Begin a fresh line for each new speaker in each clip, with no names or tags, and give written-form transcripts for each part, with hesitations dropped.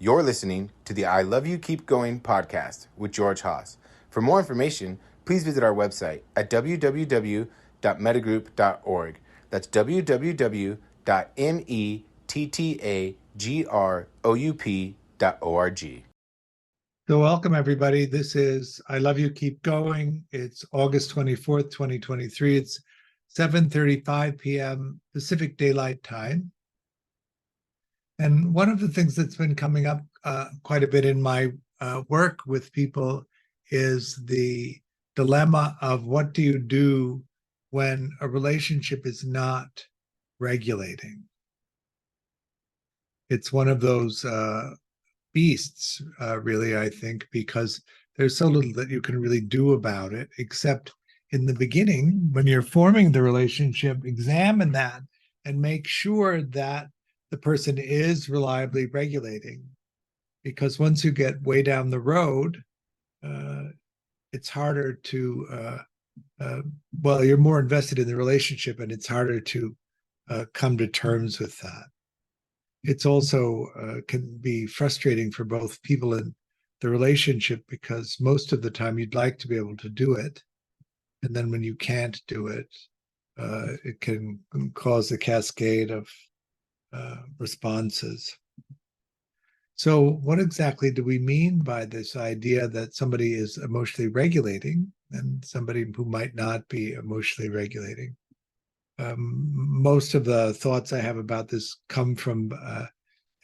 You're listening to the I Love You Keep Going podcast with George Haas. For more information, please visit our website at www.mettagroup.org. That's www.mettagroup.org.
So welcome, everybody. This is I Love You Keep Going. It's August 24th, 2023. It's 7:35 p.m. Pacific Daylight Time. And one of the things that's been coming up quite a bit in my work with people is the dilemma of what do you do when a relationship is not regulating. It's one of those beasts, really, I think, because there's so little that you can really do about it, except in the beginning, when you're forming the relationship, examine that and make sure that the person is reliably regulating. Because once you get way down the road, it's harder to, well, you're more invested in the relationship and it's harder to come to terms with that. It's also can be frustrating for both people in the relationship because most of the time you'd like to be able to do it. And then when you can't do it, it can cause a cascade of responses. So what exactly do we mean by this idea that somebody is emotionally regulating and somebody who might not be emotionally regulating? Most of the thoughts I have about this come from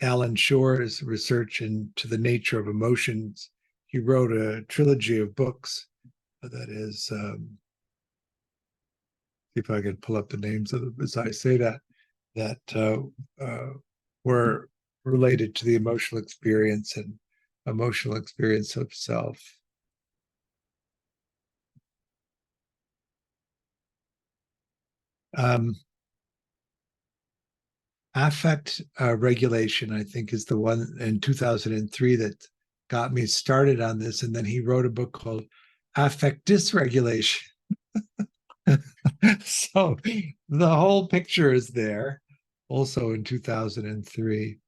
Alan Shore's research into the nature of emotions. He wrote a trilogy of books that is, see if I can pull up the names of them as I say that were related to the emotional experience and emotional experience of self. Affect regulation, I think, is the one in 2003 that got me started on this. And then he wrote a book called Affect Dysregulation. So the whole picture is there, also in 2003.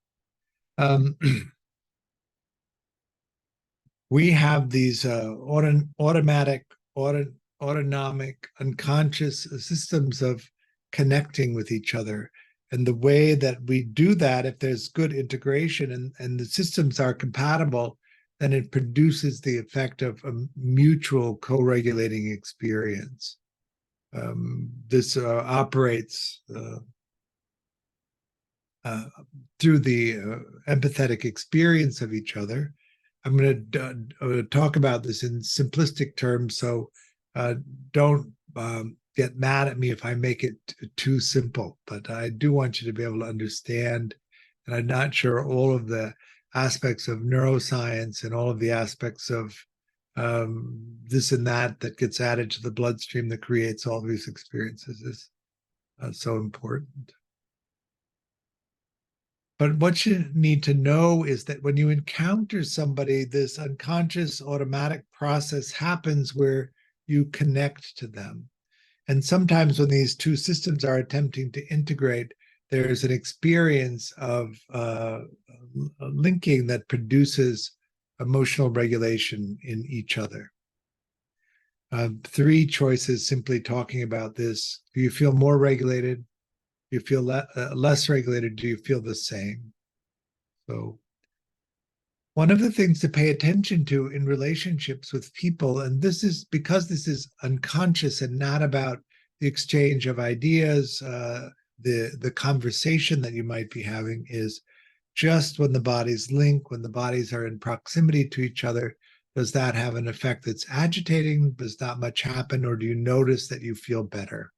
We have these autonomic, unconscious systems of connecting with each other. And the way that we do that, if there's good integration and the systems are compatible, then it produces the effect of a mutual co-regulating experience. This operates through the empathetic experience of each other. I'm going to talk about this in simplistic terms, so don't get mad at me if I make it too simple, but I do want you to be able to understand. And I'm not sure all of the aspects of neuroscience and all of the aspects of this and that gets added to the bloodstream that creates all these experiences is so important. But what you need to know is that when you encounter somebody, this unconscious automatic process happens where you connect to them. And sometimes when these two systems are attempting to integrate, there's an experience of linking that produces emotional regulation in each other. Three choices simply talking about this. Do you feel more regulated? Do you feel less regulated? Do you feel the same? So one of the things to pay attention to in relationships with people, and this is because this is unconscious and not about the exchange of ideas, the conversation that you might be having, is just when the bodies link, when the bodies are in proximity to each other, does that have an effect that's agitating? Does not much happen? Or do you notice that you feel better?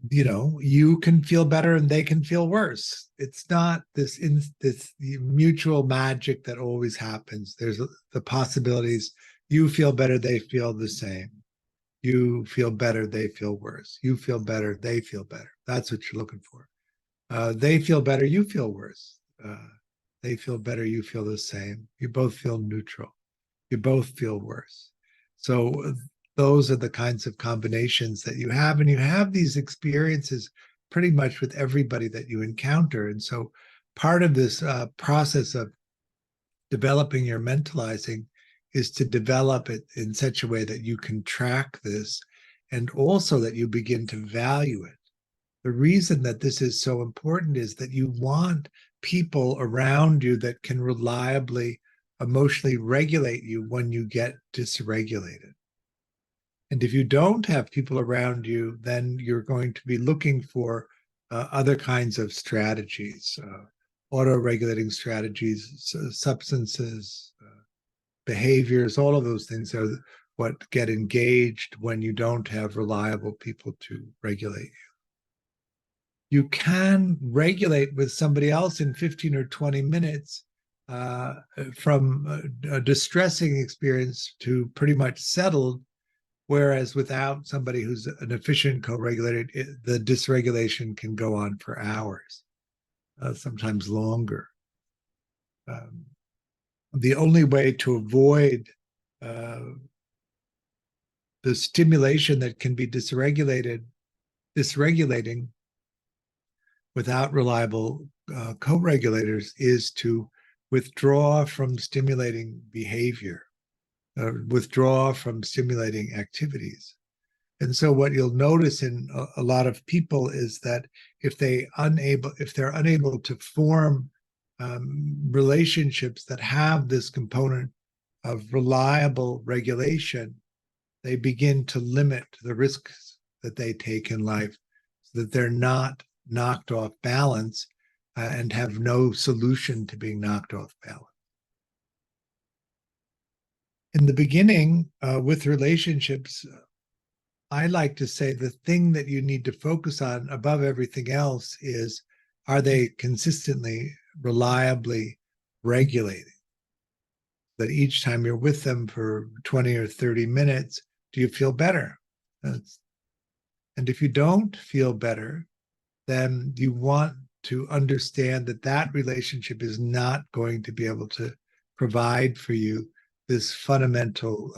You can feel better and they can feel worse. It's not this mutual magic that always happens. There's the possibilities. You feel better, they feel the same. You feel better, they feel worse. You feel better, they feel better. That's what you're looking for. They feel better, you feel worse. They feel better, you feel the same. You both feel neutral. You both feel worse. So those are the kinds of combinations that you have. And you have these experiences pretty much with everybody that you encounter. And so part of this process of developing your mentalizing is to develop it in such a way that you can track this and also that you begin to value it. The reason that this is so important is that you want people around you that can reliably emotionally regulate you when you get dysregulated. And if you don't have people around you, then you're going to be looking for other kinds of strategies, auto-regulating strategies, substances, behaviors, all of those things are what get engaged when you don't have reliable people to regulate you. You can regulate with somebody else in 15 or 20 minutes from a distressing experience to pretty much settled. Whereas without somebody who's an efficient co-regulator, the dysregulation can go on for hours, sometimes longer. The only way to avoid the stimulation that can be dysregulating without reliable co-regulators is to withdraw from stimulating behavior, withdraw from stimulating activities. And so what you'll notice in a lot of people is that if they're unable to form relationships that have this component of reliable regulation, they begin to limit the risks that they take in life so that they're not knocked off balance and have no solution to being knocked off balance. In the beginning, with relationships, I like to say the thing that you need to focus on above everything else is, are they consistently, reliably regulating? That each time you're with them for 20 or 30 minutes, do you feel better? And if you don't feel better, then you want to understand that that relationship is not going to be able to provide for you this fundamental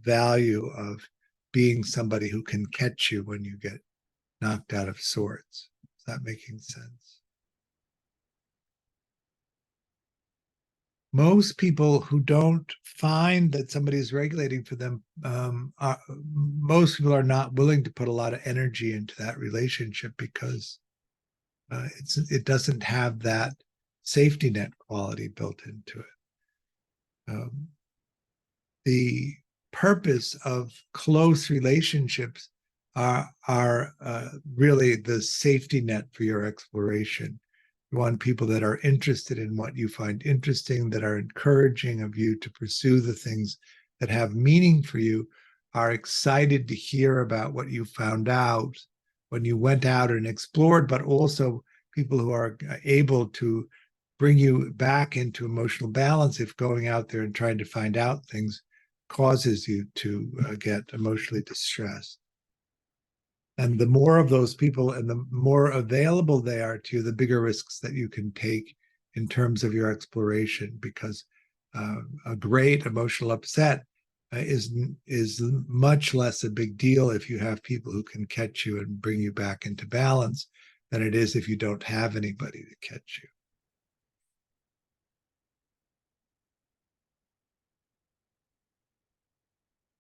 value of being somebody who can catch you when you get knocked out of sorts. Is that making sense? Most people who don't find that somebody is regulating for them, most people are not willing to put a lot of energy into that relationship because it doesn't have that safety net quality built into it. The purpose of close relationships are really the safety net for your exploration. You want people that are interested in what you find interesting, that are encouraging of you to pursue the things that have meaning for you, are excited to hear about what you found out when you went out and explored, but also people who are able to bring you back into emotional balance if going out there and trying to find out things causes you to get emotionally distressed. And the more of those people and the more available they are to you, the bigger risks that you can take in terms of your exploration, because a great emotional upset is much less a big deal if you have people who can catch you and bring you back into balance than it is if you don't have anybody to catch you.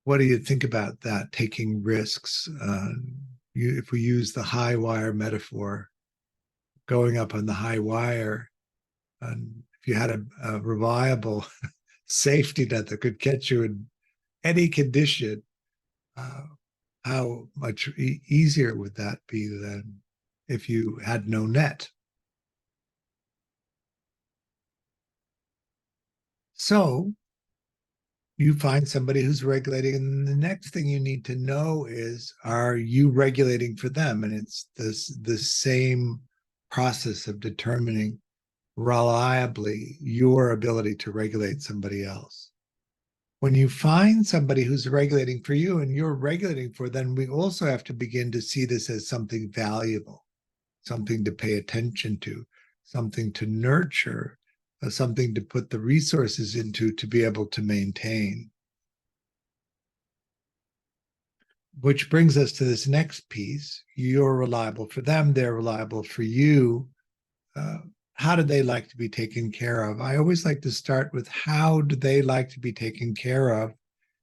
What do you think about that, taking risks? If we use the high wire metaphor, going up on the high wire, and if you had a reliable safety net that could catch you in any condition, how much easier would that be than if you had no net? So you find somebody who's regulating, and the next thing you need to know is, are you regulating for them? And it's the same process of determining reliably your ability to regulate somebody else. When you find somebody who's regulating for you and you're regulating for them, we also have to begin to see this as something valuable, something to pay attention to, something to nurture, something to put the resources into to be able to maintain. which brings us to this next piece. You're reliable for them, they're reliable for you. How do they like to be taken care of? I always like to start with how do they like to be taken care of?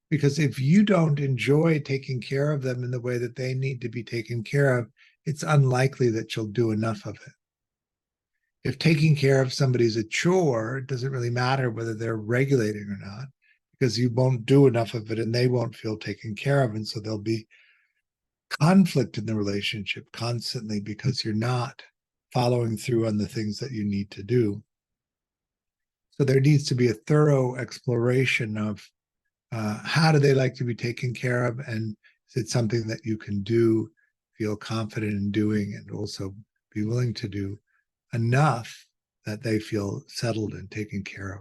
Because if you don't enjoy taking care of them in the way that they need to be taken care of, it's unlikely that you'll do enough of it. If taking care of somebody is a chore, it doesn't really matter whether they're regulating or not, because you won't do enough of it and they won't feel taken care of. And so there'll be conflict in the relationship constantly because you're not following through on the things that you need to do. So there needs to be a thorough exploration of how do they like to be taken care of, and is it something that you can do, feel confident in doing, and also be willing to do enough that they feel settled and taken care of.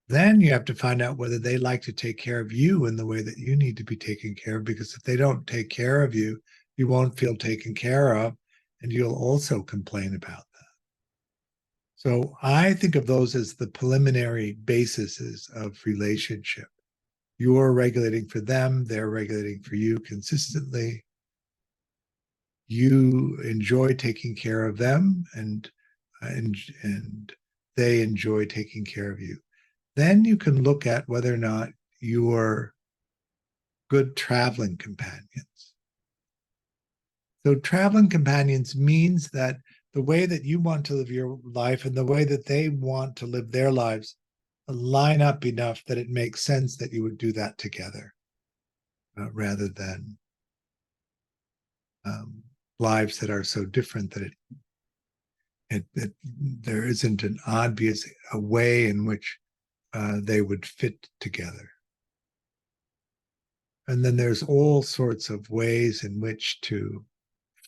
Then you have to find out whether they like to take care of you in the way that you need to be taken care of, because if they don't take care of you, you won't feel taken care of, and you'll also complain about that. So I think of those as the preliminary bases of relationship. You're regulating for them, they're regulating for you consistently. You enjoy taking care of them, and they enjoy taking care of you. Then you can look at whether or not you're good traveling companions. So traveling companions means that the way that you want to live your life and the way that they want to live their lives line up enough that it makes sense that you would do that together, rather than lives that are so different that there isn't an obvious a way in which they would fit together. And then there's all sorts of ways in which to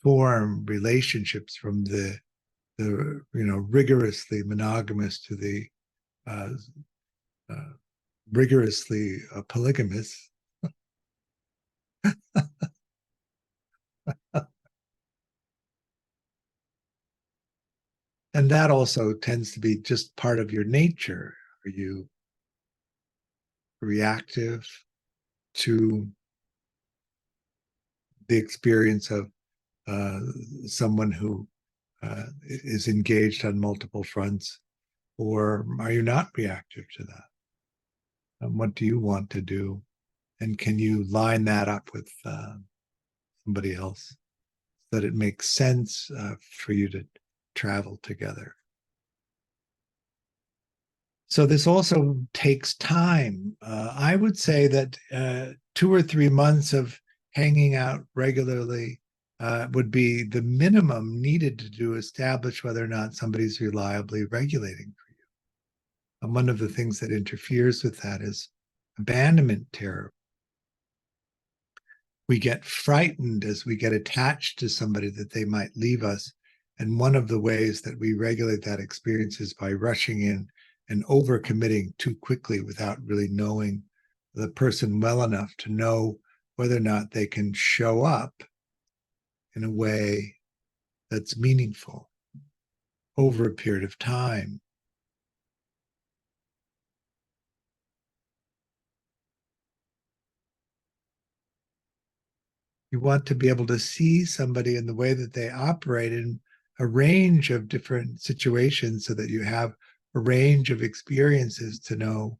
form relationships, from the rigorously monogamous to the uh, uh, rigorously polygamous. And that also tends to be just part of your nature. Are you reactive to the experience of someone who is engaged on multiple fronts, or are you not reactive to that? And what do you want to do? And can you line that up with somebody else so that it makes sense for you to travel together? So this also takes time. I would say that 2 or 3 months of hanging out regularly would be the minimum needed to establish whether or not somebody's reliably regulating for you. And one of the things that interferes with that is abandonment terror. We get frightened as we get attached to somebody that they might leave us. And one of the ways that we regulate that experience is by rushing in and overcommitting too quickly without really knowing the person well enough to know whether or not they can show up in a way that's meaningful over a period of time. You want to be able to see somebody in the way that they operate in a range of different situations so that you have a range of experiences to know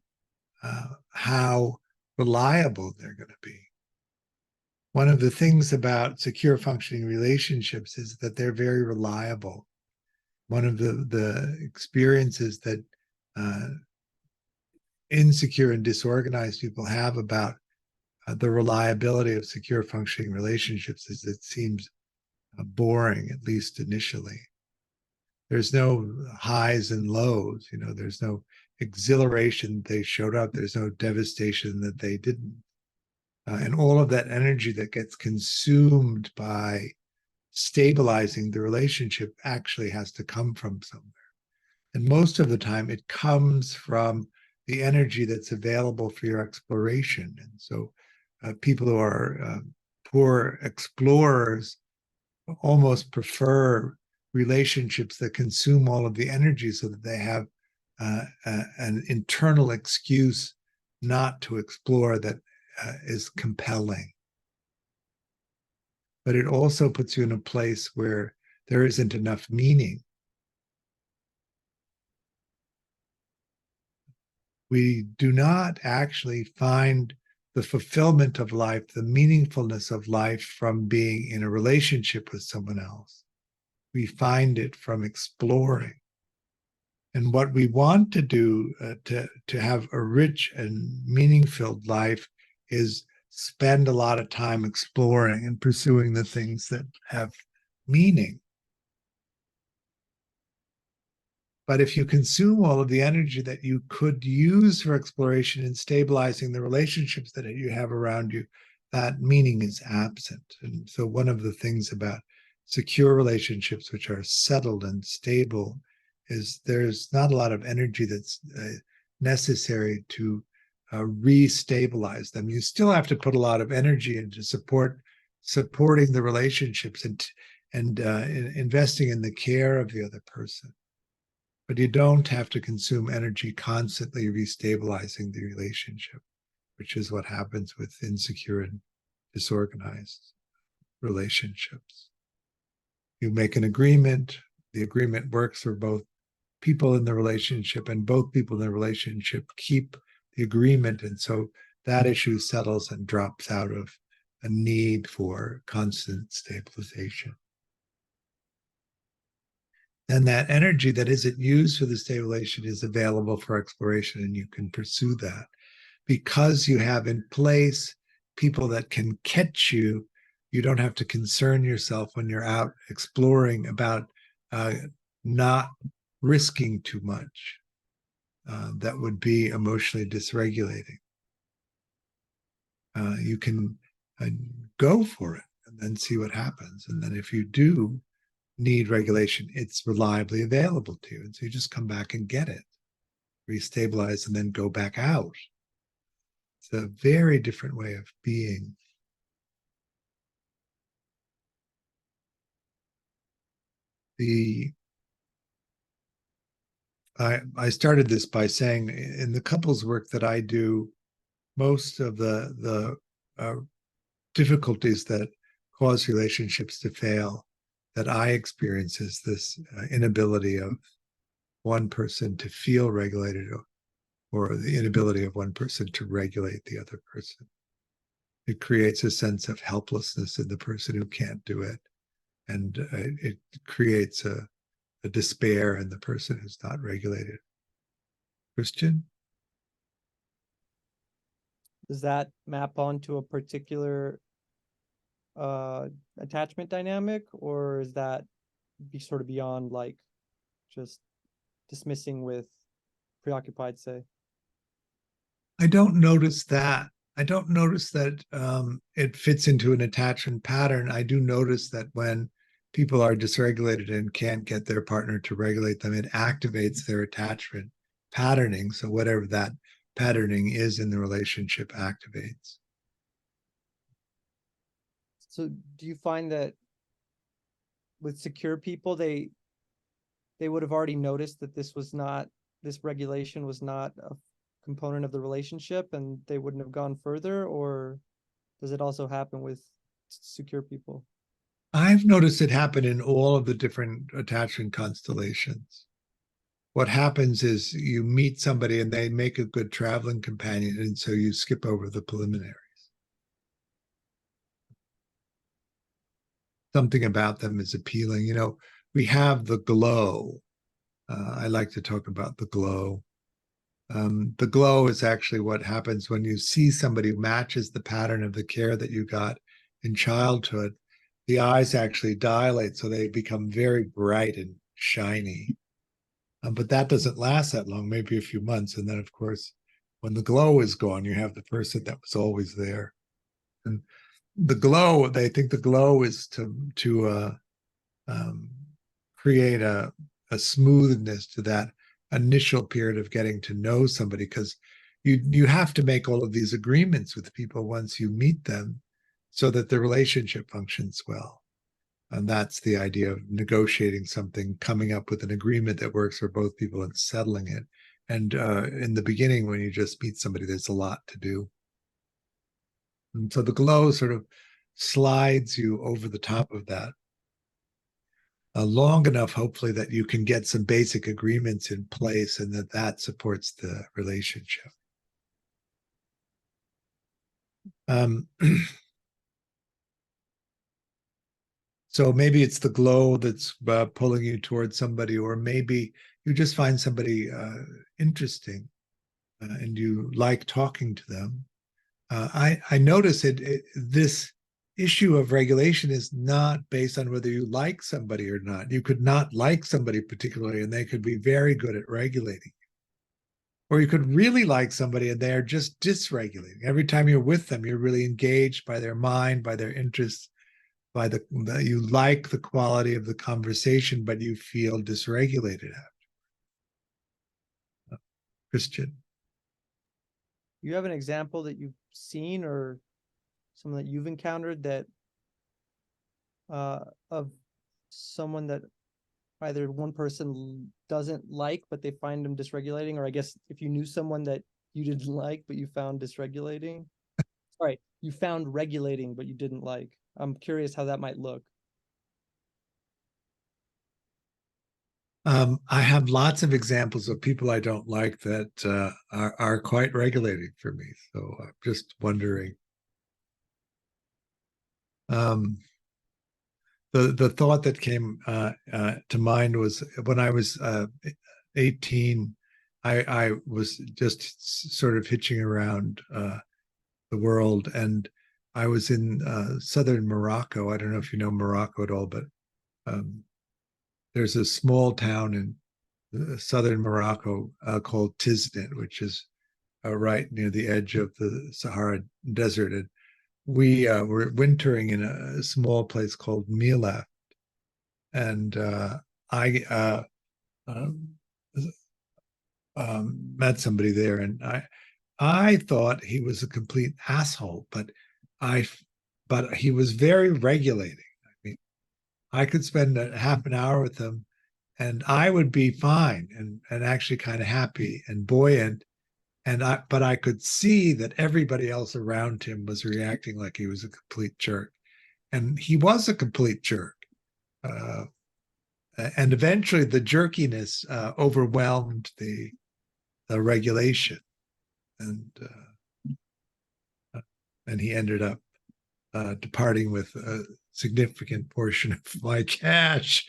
how reliable they're going to be. One of the things about secure functioning relationships is that they're very reliable. One of the experiences that insecure and disorganized people have about the reliability of secure functioning relationships is it seems boring, at least initially. There's no highs and lows, there's no exhilaration that they showed up, there's no devastation that they didn't. And all of that energy that gets consumed by stabilizing the relationship actually has to come from somewhere. And most of the time, it comes from the energy that's available for your exploration. And so people who are poor explorers almost prefer relationships that consume all of the energy so that they have an internal excuse not to explore that is compelling. But it also puts you in a place where there isn't enough meaning. We do not actually find the fulfillment of life, the meaningfulness of life from being in a relationship with someone else. We find it from exploring. And what we want to do to have a rich and meaning-filled life is spend a lot of time exploring and pursuing the things that have meaning. But if you consume all of the energy that you could use for exploration and stabilizing the relationships that you have around you, that meaning is absent. And so one of the things about secure relationships, which are settled and stable, is there's not a lot of energy that's necessary to re-stabilize them. You still have to put a lot of energy into supporting the relationships and investing in the care of the other person. But you don't have to consume energy constantly restabilizing the relationship, which is what happens with insecure and disorganized relationships. You make an agreement, the agreement works for both people in the relationship, and both people in the relationship keep the agreement. And so that issue settles and drops out of a need for constant stabilization. And that energy that isn't used for the stabilization is available for exploration, and you can pursue that because you have in place people that can catch you. You don't have to concern yourself when you're out exploring about not risking too much. That would be emotionally dysregulating. You can go for it and then see what happens. And then if you do need regulation, it's reliably available to you. And so you just come back and get it, restabilize, and then go back out. It's a very different way of being. I started this by saying in the couples work that I do, most of the difficulties that cause relationships to fail that I experience is this inability of one person to feel regulated, or the inability of one person to regulate the other person. It creates a sense of helplessness in the person who can't do it. And it creates a despair in the person who's not regulated. Christian?
Does that map onto a particular attachment dynamic, or is that be sort of beyond like just dismissing with preoccupied, say?
I don't notice that. I don't notice that it fits into an attachment pattern. I do notice that when people are dysregulated and can't get their partner to regulate them, it activates their attachment patterning. So whatever that patterning is in the relationship activates.
So do you find that with secure people, they would have already noticed that this regulation was not a component of the relationship, and they wouldn't have gone further? Or does it also happen with secure people?
I've noticed it happen in all of the different attachment constellations. What happens is you meet somebody and they make a good traveling companion, and so you skip over the preliminaries. Something about them is appealing. You know, we have the glow. I like to talk about the glow. The glow is actually what happens when you see somebody who matches the pattern of the care that you got in childhood. The eyes actually dilate, so they become very bright and shiny. But that doesn't last that long, maybe a few months. And then, of course, when the glow is gone, you have the person that was always there. And the glow, they think the glow is to create a smoothness to that initial period of getting to know somebody, because you have to make all of these agreements with people once you meet them so that the relationship functions well. And that's the idea of negotiating something, coming up with an agreement that works for both people and settling it. And in the beginning, when you just meet somebody, there's a lot to do. And so the glow sort of slides you over the top of that long enough, hopefully, that you can get some basic agreements in place and that supports the relationship. So maybe it's the glow that's pulling you towards somebody, or maybe you just find somebody interesting and you like talking to them. I notice this issue of regulation is not based on whether you like somebody or not. You could not like somebody particularly, and they could be very good at regulating. Or you could really like somebody and they're just dysregulating. Every time you're with them, you're really engaged by their mind, by their interests, by you like the quality of the conversation, but you feel dysregulated after. Christian.
You have an example that you've seen or someone that you've encountered that of someone that either one person doesn't like, but they find them dysregulating, or I guess if you knew someone that you didn't like, but you found dysregulating. Sorry, you found regulating, but you didn't like. I'm curious how that might look.
I have lots of examples of people I don't like that are quite regulating for me. So I'm just wondering. The thought that came to mind was when I was 18, I was just sort of hitching around the world, and I was in southern Morocco. I don't know if you know Morocco at all, but there's a small town in southern Morocco called Tisnet, which is right near the edge of the Sahara Desert. And we were wintering in a small place called Milat, and I met somebody there, and I thought he was a complete asshole, but he was very regulating. I mean, I could spend a half an hour with him, and I would be fine and actually kind of happy and buoyant. But I could see that everybody else around him was reacting like he was a complete jerk, and he was a complete jerk. And eventually, the jerkiness overwhelmed the regulation, and he ended up departing with a significant portion of my cash.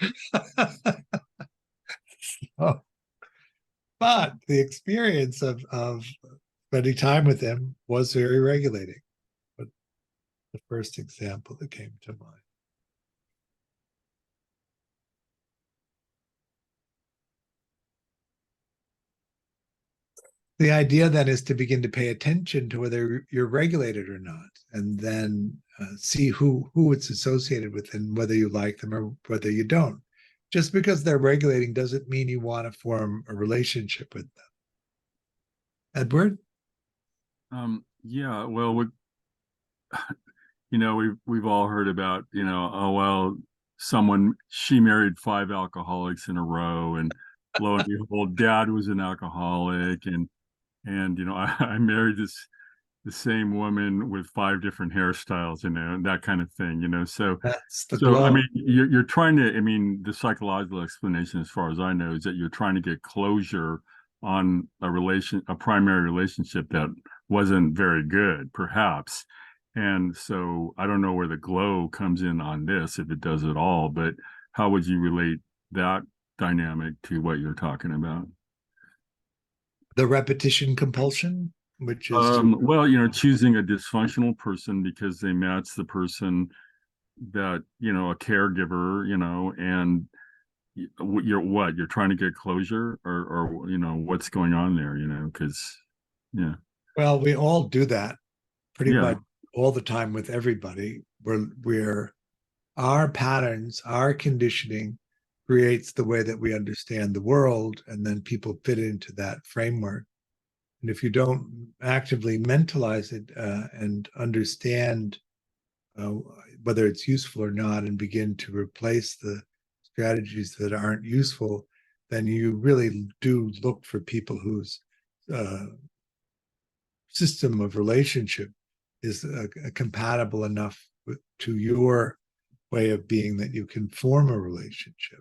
So, but the experience of spending time with him was very regulating. But the first example that came to mind. The idea then is to begin to pay attention to whether you're regulated or not, and then see who it's associated with and whether you like them or whether you don't. Just because they're regulating doesn't mean you want to form a relationship with them. Edward?
Yeah, well, we've all heard about, oh well, she married 5 alcoholics in a row, and lo and behold, dad was an alcoholic, and I married the same woman with 5 different hairstyles, and that kind of thing, So
That's the
I
glow.
mean, you're trying to. I mean, the psychological explanation, as far as I know, is that you're trying to get closure on a primary relationship that wasn't very good, perhaps. And so I don't know where the glow comes in on this, if it does at all. But how would you relate that dynamic to what you're talking about?
The repetition compulsion, which is
Well, choosing a dysfunctional person because they match the person that, a caregiver, and you're trying to get closure, or what's going on there, because yeah.
well, we all do that pretty
Yeah.
much all the time with everybody. Where our patterns, our conditioning creates the way that we understand the world, and then people fit into that framework. And if you don't actively mentalize it and understand whether it's useful or not, and begin to replace the strategies that aren't useful, then you really do look for people whose system of relationship is compatible enough to your way of being that you can form a relationship.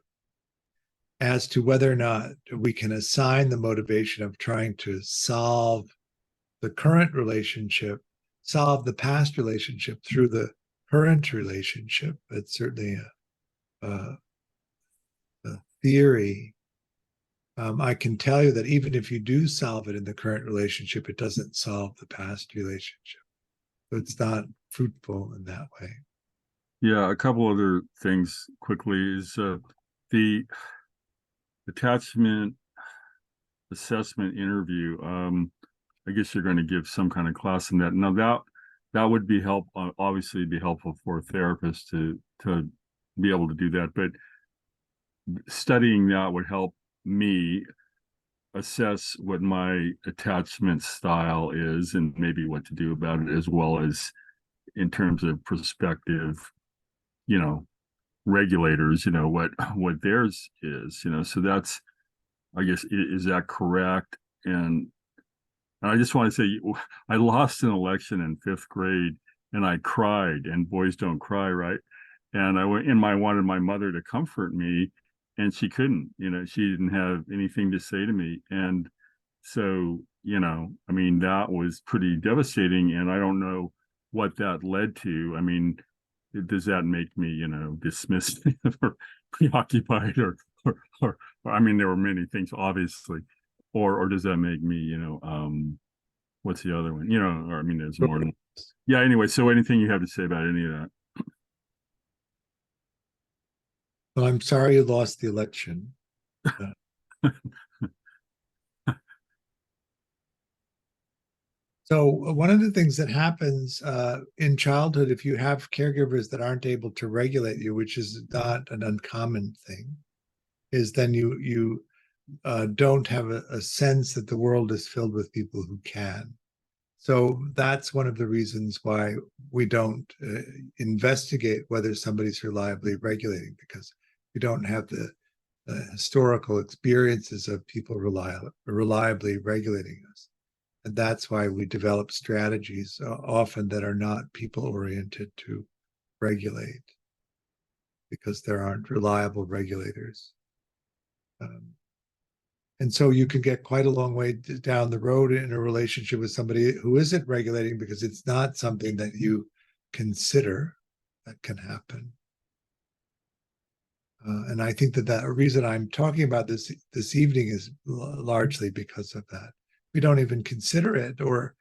As to whether or not we can assign the motivation of trying to solve the current relationship, solve the past relationship through the current relationship, it's certainly a theory. I can tell you that even if you do solve it in the current relationship, it doesn't solve the past relationship. So it's not fruitful in that way.
Yeah, a couple other things quickly is the attachment assessment interview. I guess you're going to give some kind of class in that. Now that would be obviously be helpful for a therapist to be able to do that. But studying that would help me assess what my attachment style is and maybe what to do about it, as well as in terms of prospective, regulators, what theirs is, so that's, I guess, is that correct? And I just want to say, I lost an election in 5th grade and I cried, and boys don't cry, right? And I wanted my mother to comfort me, and she couldn't, she didn't have anything to say to me. And so, I mean, that was pretty devastating. And I don't know what that led to. I mean, does that make me, dismissed or preoccupied or, I mean, there were many things, obviously, or does that make me, what's the other one? Or I mean, there's more than, yeah. Anyway, so anything you have to say about any of that?
Well, I'm sorry you lost the election. So one of the things that happens in childhood, if you have caregivers that aren't able to regulate you, which is not an uncommon thing, is then you don't have a sense that the world is filled with people who can. So that's one of the reasons why we don't investigate whether somebody's reliably regulating, because we don't have the historical experiences of people reliably regulating us. And that's why we develop strategies often that are not people oriented to regulate, because there aren't reliable regulators. And so you can get quite a long way down the road in a relationship with somebody who isn't regulating, because it's not something that you consider that can happen. And I think that the reason I'm talking about this evening is largely because of that. We don't even consider it, or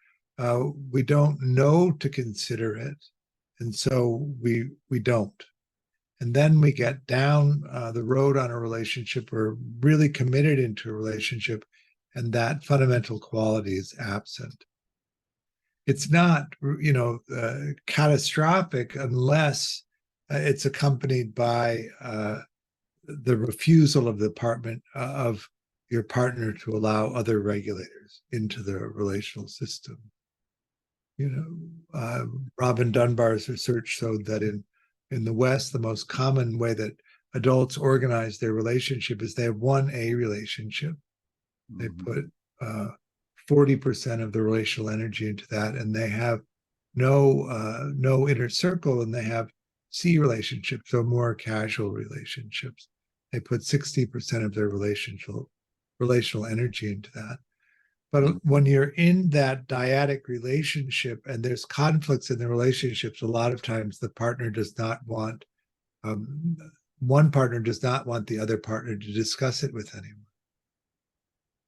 we don't know to consider it, and so we don't. And then we get down the road on a relationship. We're really committed into a relationship, and that fundamental quality is absent. It's not, catastrophic unless it's accompanied by the refusal of the of your partner to allow other regulators into the relational system. Robin Dunbar's research showed that in the West, the most common way that adults organize their relationship is they have one A relationship. They put 40% of the relational energy into that, and they have no inner circle, and they have C relationships, so more casual relationships. They put 60% of their relational energy into that. But when you're in that dyadic relationship and there's conflicts in the relationships, a lot of times the partner does not want, one partner does not want the other partner to discuss it with anyone.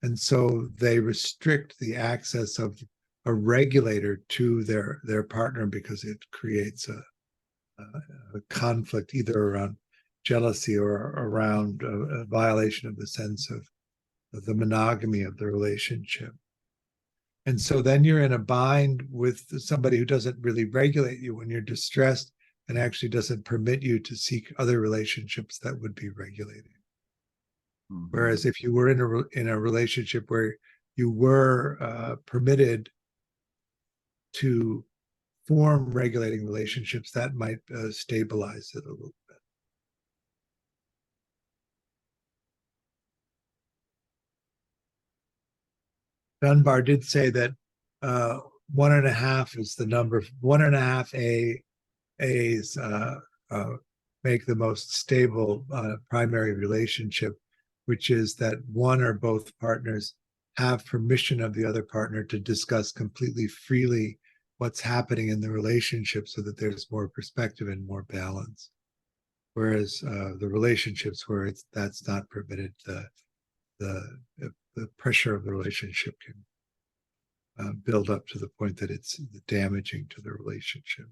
And so they restrict the access of a regulator to their partner, because it creates a conflict either around jealousy or around a violation of the sense of the monogamy of the relationship. And so then you're in a bind with somebody who doesn't really regulate you when you're distressed, and actually doesn't permit you to seek other relationships that would be regulating. Mm-hmm. Whereas if you were in a relationship where you were permitted to form regulating relationships, that might stabilize it a little bit. Dunbar did say that 1.5 is the number. 1.5 A's make the most stable primary relationship, which is that one or both partners have permission of the other partner to discuss completely freely what's happening in the relationship, so that there's more perspective and more balance. Whereas the relationships where that's not permitted, the pressure of the relationship can build up to the point that it's damaging to the relationship.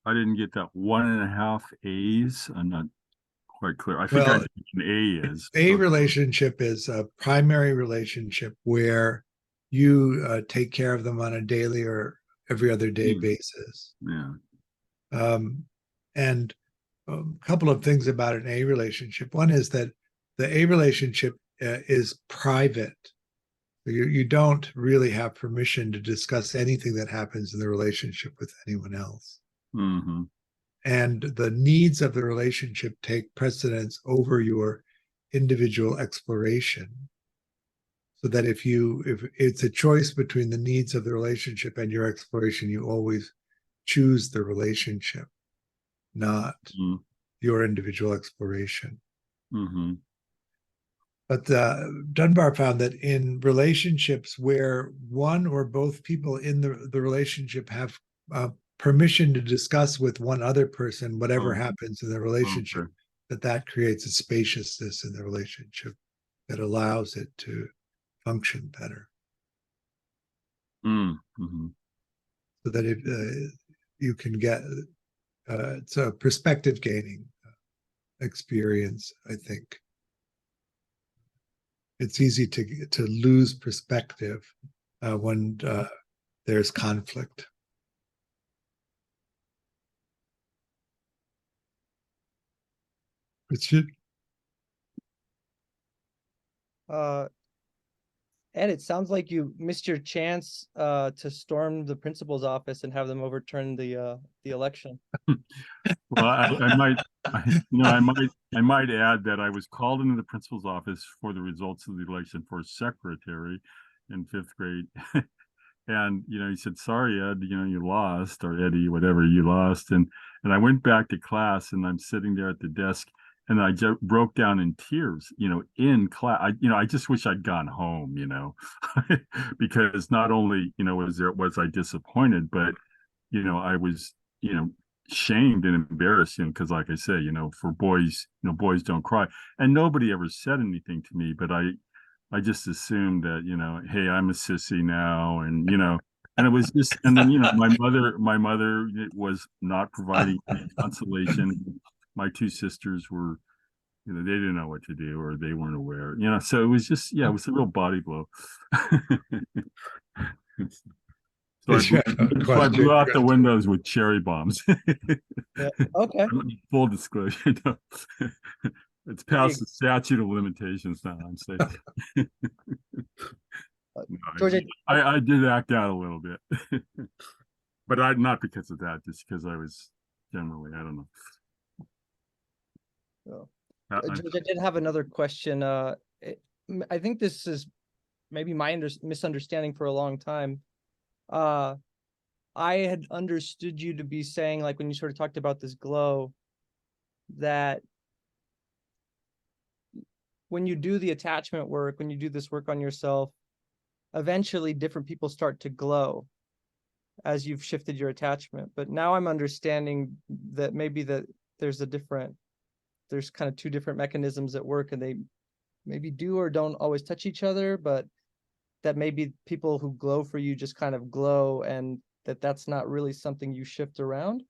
I didn't get that 1.5 A's. I'm not quite clear. I think I
Well,
know what an A is.
A
but-
relationship is a primary relationship where you take care of them on a daily or every other day basis.
Yeah.
And a couple of things about an A relationship. One is that the A relationship is private. You don't really have permission to discuss anything that happens in the relationship with anyone else.
Mm-hmm.
And the needs of the relationship take precedence over your individual exploration. So that if it's a choice between the needs of the relationship and your exploration, you always choose the relationship, not your individual exploration.
Mm-hmm.
But Dunbar found that in relationships where one or both people in the relationship have permission to discuss with one other person whatever happens in the relationship, that creates a spaciousness in the relationship that allows it to function better.
Mm-hmm.
So that you can get it's a perspective gaining experience, I think. It's easy to lose perspective when there's conflict.
Ed, it sounds like you missed your chance to storm the principal's office and have them overturn the election.
Well, I might add that I was called into the principal's office for the results of the election for secretary in 5th grade. And, he said, sorry, Ed, you lost, or Eddie, whatever, you lost. And I went back to class, and I'm sitting there at the desk, and I just broke down in tears, in class. I just wish I'd gone home, because not only, was I disappointed, but, I was, shamed and embarrassed, because like I say, for boys, boys don't cry. And nobody ever said anything to me, but I just assumed that, hey, I'm a sissy now. And, and it was just, and then, my mother was not providing any consolation. My 2 sisters were, they didn't know what to do, or they weren't aware, so it was just, it was a real body blow. So I blew out the windows with cherry bombs.
Yeah. Okay.
Full disclosure. No. It's past the statute of limitations now. I'm safe.
George,
I did act out a little bit, but not because of that, just because I was generally, I don't know.
George, I did have another question. I think this is maybe my misunderstanding for a long time. I had understood you to be saying, like, when you sort of talked about this glow, that when you do the attachment work, when you do this work on yourself, eventually different people start to glow as you've shifted your attachment. But now I'm understanding that maybe that there's kind of 2 different mechanisms at work, and they maybe do or don't always touch each other, but that maybe people who glow for you just kind of glow, and that's not really something you shift around.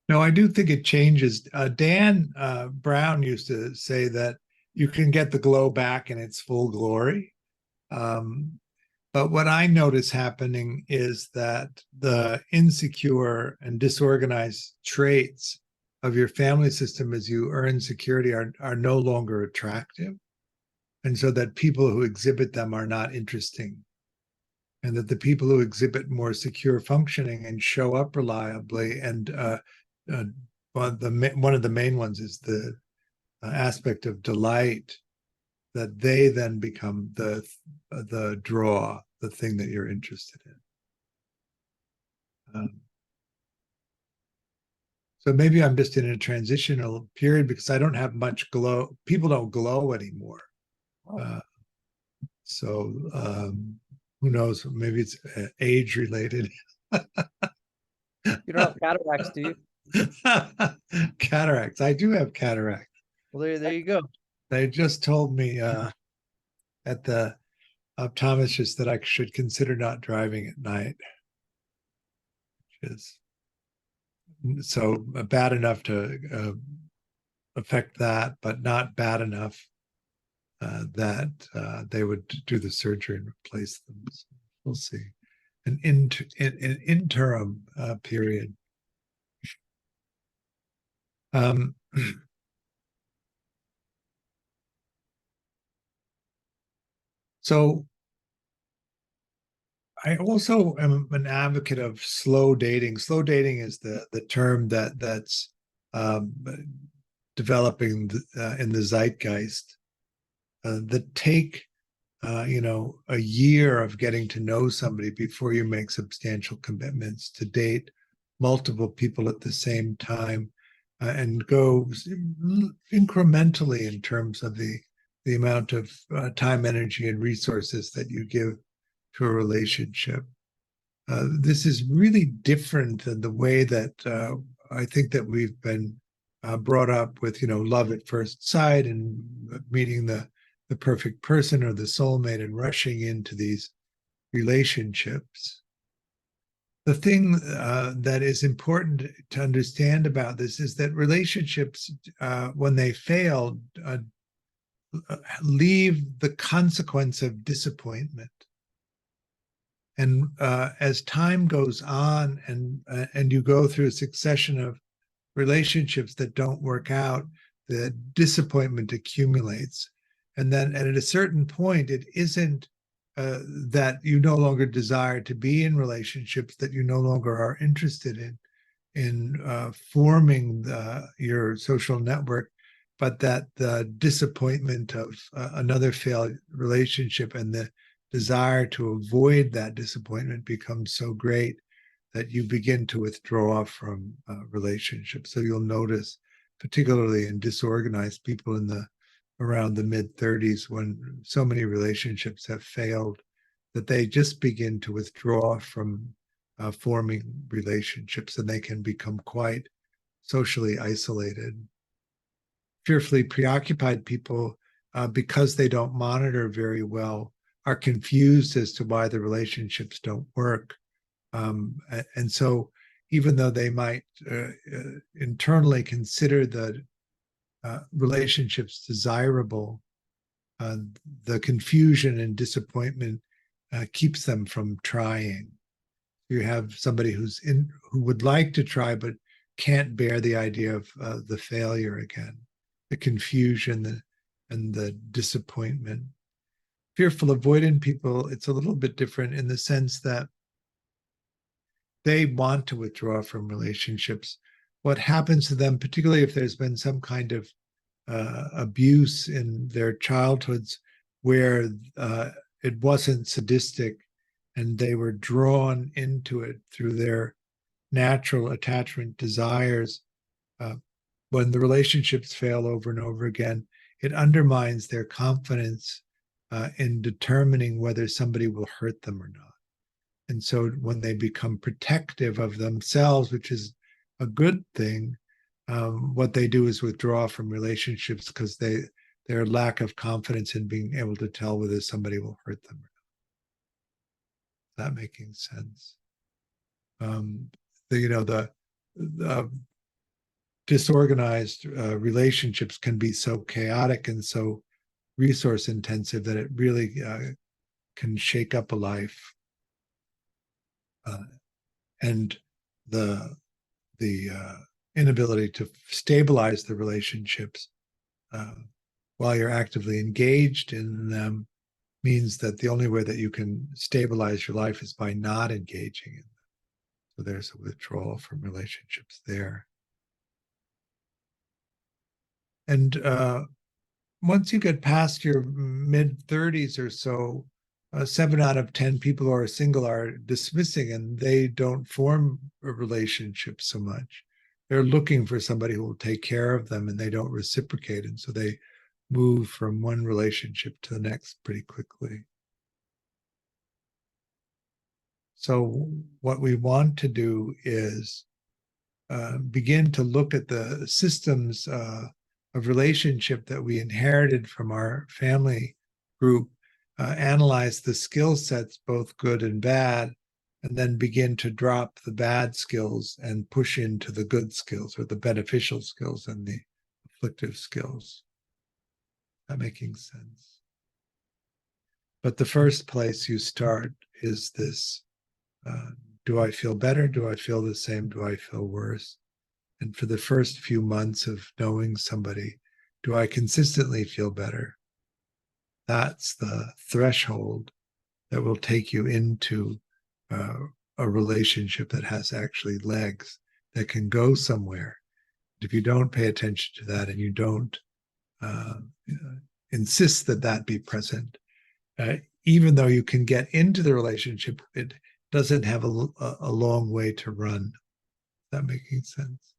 No, I do think it changes. Dan Brown used to say that you can get the glow back in its full glory. But what I notice happening is that the insecure and disorganized traits of your family system as you earn security are no longer attractive. And so that people who exhibit them are not interesting. And that the people who exhibit more secure functioning and show up reliably, and one of the main ones is the aspect of delight, that they then become the draw, the thing that you're interested in. So maybe I'm just in a transitional period because I don't have much glow. People don't glow anymore.
Oh.
So who knows? Maybe it's age related.
You don't have cataracts, do you?
Cataracts. I do have cataracts.
Well, there you go.
They just told me at the optometrist that I should consider not driving at night, which is so bad enough to affect that, but not bad enough that they would do the surgery and replace them. So we'll see. An interim period. So I also am an advocate of slow dating. Slow dating is the term that's um, developing in the zeitgeist. That take a year of getting to know somebody before you make substantial commitments, to date multiple people at the same time, and go incrementally in terms of the amount of time, energy, and resources that you give to a relationship. This is really different than the way that I think that we've been brought up with, love at first sight and meeting the perfect person or the soulmate and rushing into these relationships. The thing that is important to understand about this is that relationships, when they fail, leave the consequence of disappointment. And as time goes on and you go through a succession of relationships that don't work out, the disappointment accumulates. And then at a certain point, it isn't that you no longer desire to be in relationships, that you no longer are interested in forming your social network, but that the disappointment of another failed relationship and the desire to avoid that disappointment becomes so great that you begin to withdraw from relationships. So you'll notice, particularly in disorganized people around the mid 30s, when so many relationships have failed, that they just begin to withdraw from forming relationships, and they can become quite socially isolated. Fearfully preoccupied people, because they don't monitor very well, are confused as to why the relationships don't work. And so even though they might internally consider the relationships desirable, the confusion and disappointment keeps them from trying. You have somebody who would like to try but can't bear the idea of the failure again, the confusion and the disappointment. Fearful avoidant people, it's a little bit different in the sense that they want to withdraw from relationships. What happens to them, particularly if there's been some kind of abuse in their childhoods where it wasn't sadistic and they were drawn into it through their natural attachment desires, when the relationships fail over and over again, it undermines their confidence in determining whether somebody will hurt them or not. And so when they become protective of themselves, which is a good thing, what they do is withdraw from relationships because their lack of confidence in being able to tell whether somebody will hurt them or not. Is that making sense? The disorganized relationships can be so chaotic and so resource intensive that it really can shake up a life. And the inability to stabilize the relationships while you're actively engaged in them means that the only way that you can stabilize your life is by not engaging in them. So there's a withdrawal from relationships there. And once you get past your mid 30s or so, 7 out of 10 people who are single are dismissing, and they don't form a relationship so much. They're looking for somebody who will take care of them, and they don't reciprocate. And so they move from one relationship to the next pretty quickly. So what we want to do is begin to look at the systems of relationship that we inherited from our family group, analyze the skill sets, both good and bad, and then begin to drop the bad skills and push into the good skills, or the beneficial skills and the afflictive skills. That making sense? But the first place you start is this, do I feel better? Do I feel the same? Do I feel worse? And for the first few months of knowing somebody, do I consistently feel better? That's the threshold that will take you into a relationship that has actually legs, that can go somewhere. If you don't pay attention to that, and you don't insist that that be present, even though you can get into the relationship, it doesn't have a long way to run. Is that making sense?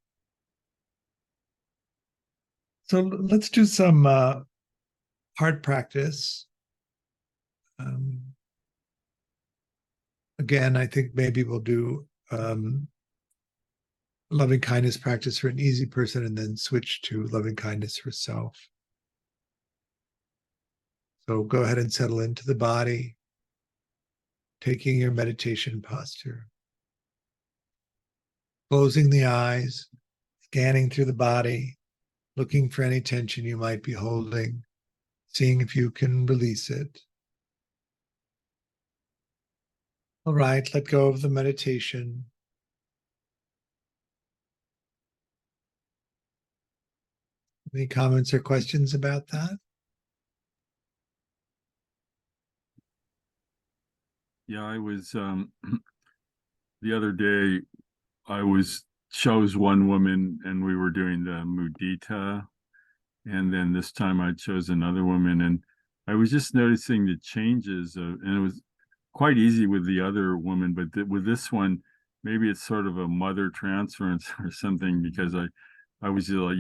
So let's do some heart practice. Again, I think maybe we'll do loving kindness practice for an easy person, and then switch to loving kindness for self. So go ahead and settle into the body, taking your meditation posture, closing the eyes, scanning through the body, looking for any tension you might be holding, seeing if you can release it. All right, let go of the meditation. Any comments or questions about that?
Yeah, I was the other day I chose one woman and we were doing the mudita, and then this time I chose another woman, and I was just noticing the changes and it was quite easy with the other woman, but with this one, maybe it's sort of a mother transference or something, because I was like,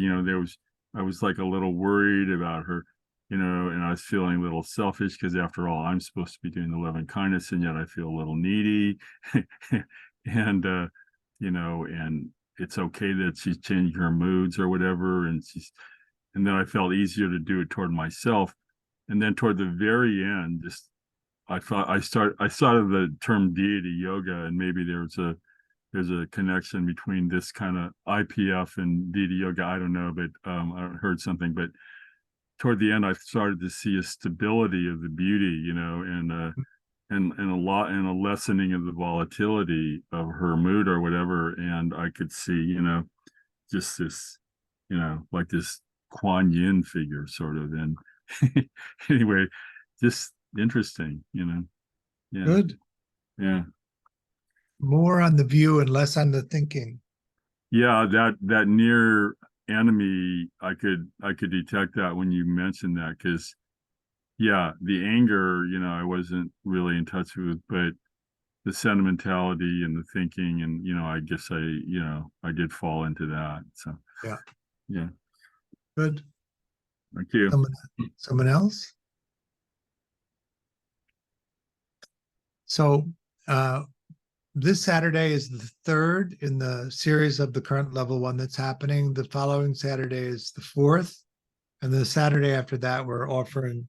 I was like a little worried about her, and I was feeling a little selfish because after all, I'm supposed to be doing the loving kindness, and yet I feel a little needy, and and it's okay that she's changing her moods or whatever, and then I felt easier to do it toward myself, and then toward the very end, just I thought I thought of the term deity yoga, and maybe there's a connection between this kind of IPF and deity yoga. I don't know, but I heard something. But toward the end, I started to see a stability of the beauty, and a lessening of the volatility of her mood or whatever. And I could see, just this, like this Kuan Yin figure, sort of. And anyway, just interesting, Yeah.
Good.
Yeah.
More on the view and less on the thinking.
Yeah, that near enemy, I could detect that when you mentioned that, because yeah, the anger, I wasn't really in touch with, but the sentimentality and the thinking, and I guess I did fall into that. So
Yeah.
yeah.
Good.
Thank you.
Someone else? So this Saturday is the third in the series of the current level 1 that's happening. The following Saturday is the fourth. And the Saturday after that, we're offering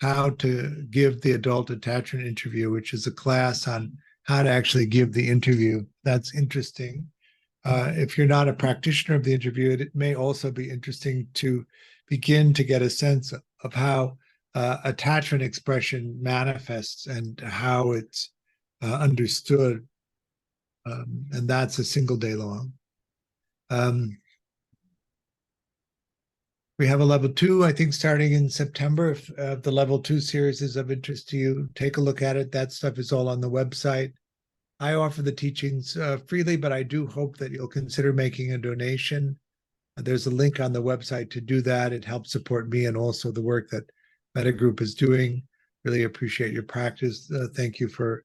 how to give the adult attachment interview, which is a class on how to actually give the interview. That's interesting. If you're not a practitioner of the interview, it may also be interesting to begin to get a sense of how attachment expression manifests and how it's understood. And that's a single day long. We have a level 2, I think, starting in September. If the level 2 series is of interest to you, take a look at it. That stuff is all on the website. I offer the teachings freely, but I do hope that you'll consider making a donation. There's a link on the website to do that. It helps support me and also the work that Mettagroup is doing. Really appreciate your practice. Thank you for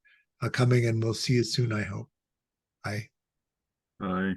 coming, and we'll see you soon, I hope. Bye.
Bye.